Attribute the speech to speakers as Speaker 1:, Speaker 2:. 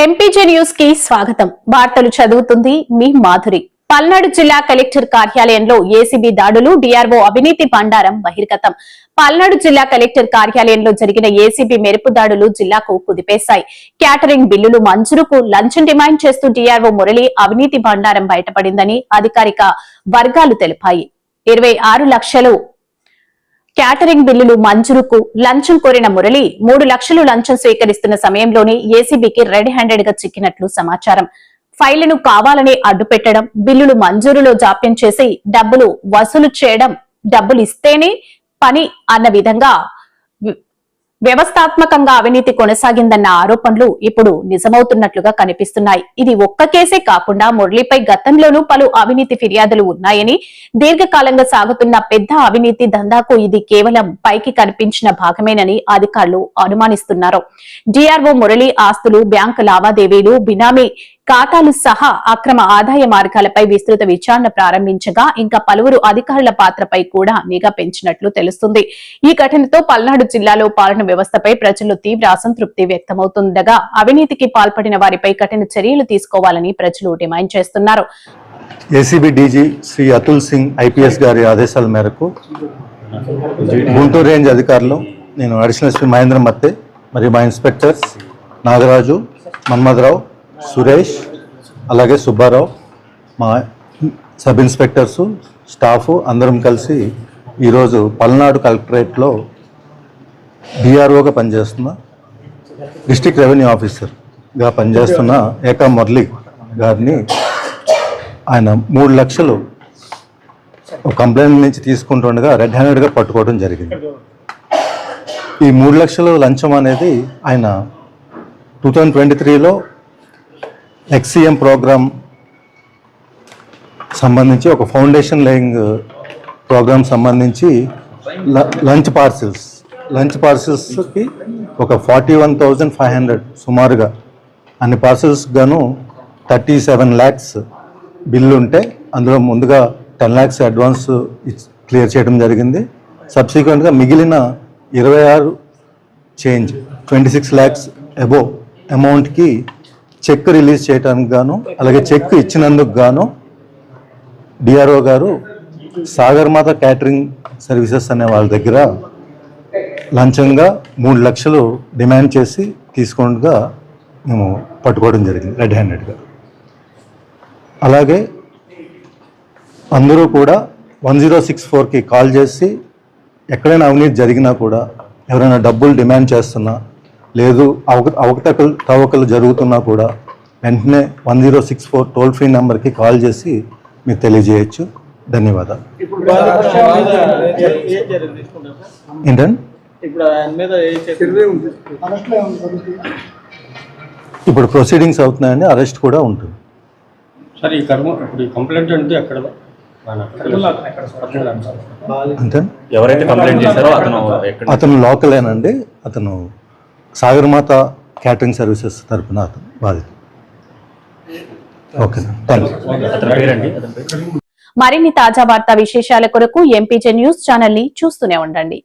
Speaker 1: MPJ news కి స్వాగతం. వార్తలు చదువుతుంది మీ మాధురి. పల్నాడు జిల్లా కలెక్టర్ కార్యాలయంలో ఏసీబీ దాడులు, డీఆర్ఓ అవినీతి బండారం బహిర్గతం. పల్నాడు జిల్లా కలెక్టర్ కార్యాలయంలో జరిగిన ఏసీబీ మెరుపు దాడులు జిల్లాకు కుదిపేశాయి. క్యాటరింగ్ బిల్లులు మంజూరుకు లంచం డిమాండ్ చేస్తూ డీఆర్ఓ మురళి అవినీతి బండారం బయటపడిందని అధికారిక వర్గాలు తెలిపాయి. 26 లక్షలు క్యాటరింగ్ బిల్లులు మంజూరుకు లంచం కోరిన మురళి 3 లక్షలు లంచం స్వీకరిస్తున్న సమయంలోనే ఏసీబీకి రెడ్ హ్యాండెడ్ గా చిక్కినట్లు సమాచారం. ఫైళ్లను కావాలని అడ్డుపెట్టడం, బిల్లులు మంజూరులో జాప్యం చేసి డబ్బులు వసూలు చేయడం, డబ్బులు ఇస్తేనే పని అన్న విధంగా వ్యవస్థాత్మకంగా అవినీతి కొనసాగిందన్న ఆరోపణలు ఇప్పుడు నిజమవుతున్నట్లుగా కనిపిస్తున్నాయి. ఇది ఒక్క కేసే కాకుండా మురళిపై గతంలోనూ పలు అవినీతి ఫిర్యాదులు ఉన్నాయని, దీర్ఘకాలంగా సాగుతున్న పెద్ద అవినీతి దందాకు ఇది కేవలం పైకి కనిపించిన భాగమేనని అధికారులు అనుమానిస్తున్నారు. డీఆర్ఓ మురళి ఆస్తులు, బ్యాంకు లావాదేవీలు, బినామీ ఖాతాలు సహా అక్రమ ఆదాయ మార్గాలపై విస్తృత విచారణ ప్రారంభించగా ఇంకా పలువురు అధికారుల పాత్రపై కూడా నిఘా పెంచినట్లు తెలుస్తుంది. ఈ ఘటనతో పల్నాడు జిల్లాలో పాలన వ్యవస్థపై ప్రజల్లో తీవ్ర అసంతృప్తి వ్యక్తమవుతుండగా అవినీతికి పాల్పడిన వారిపై కఠిన చర్యలు తీసుకోవాలని ప్రజలు డిమాండ్ చేస్తున్నారు.
Speaker 2: ACB DG Shri Atul Singh IPS గారి ఆదేశాల మేరకు గుంటూరు రేంజ్ అధికారులు, నేను అడిషనల్ ఎస్పీ మహేంద్ర మత్తే మరియు మా ఇన్స్పెక్టర్స్ నాగరాజు, మన్మథరావు, సురేష్, అలాగే సుబ్బారావు, మా సబ్ ఇన్స్పెక్టర్సు, స్టాఫ్ అందరం కలిసి ఈరోజు పల్నాడు కలెక్టరేట్లో డిఆర్ఓగా పనిచేస్తున్న, డిస్ట్రిక్ట్ రెవెన్యూ ఆఫీసర్గా పనిచేస్తున్న ఏకా మురళి గారిని ఆయన 3 లక్షలు కంప్లైంట్ నుంచి తీసుకుంటుండగా రెడ్ హ్యాండెడ్గా పట్టుకోవడం జరిగింది. ఈ 3 లక్షలు లంచం అనేది ఆయన 2023లో ఎక్స్సీఎం ప్రోగ్రామ్ సంబంధించి ఒక ఫౌండేషన్ లేయింగ్ ప్రోగ్రామ్ సంబంధించి లంచ్ పార్సిల్స్కి ఒక 41,500 సుమారుగా అన్ని పార్సిల్స్ గాను 37 lakhs బిల్లు ఉంటే అందులో ముందుగా 10 lakhs అడ్వాన్స్ క్లియర్ చేయడం జరిగింది. సబ్సిక్వెంట్గా మిగిలిన 26 చేంజ్ 26 lakhs అబోవ్ అమౌంట్కి చెక్ రిలీజ్ చేయడానికి గాను, అలాగే చెక్ ఇచ్చినందుకు గాను డిఆర్ఓ గారు సాగర్మాత క్యాటరింగ్ సర్వీసెస్ అనే వాళ్ళ దగ్గర లంచంగా 3 లక్షలు డిమాండ్ చేసి తీసుకుంటగా మేము పట్టుకోవడం జరిగింది రెడ్ హ్యాండెడ్గా. అలాగే అందరూ కూడా 1064కి కాల్ చేసి ఎక్కడైనా అవినీతి జరిగినా కూడా, ఎవరైనా డబ్బులు డిమాండ్ చేస్తున్నా, లేదు అవకతవకలు జరుగుతున్నా కూడా వెంటనే 1064 టోల్ ఫ్రీ నెంబర్కి కాల్ చేసి మీరు తెలియజేయచ్చు. ధన్యవాదాలు. ఏంటండి ఇప్పుడు ప్రొసీడింగ్స్ అవుతున్నాయండి, అరెస్ట్ కూడా ఉంటుంది. అంటే అతను లోకలేనండి, అతను సాగర్మాత క్యాటరింగ్ సర్వీసెస్ తరఫున అతను బాధితుడు. Okay, thank you.
Speaker 1: మరిన్ని తాజా వార్తా విశేషాల కొరకు ఎంపీజే న్యూస్ ఛానల్ ని చూస్తూనే ఉండండి.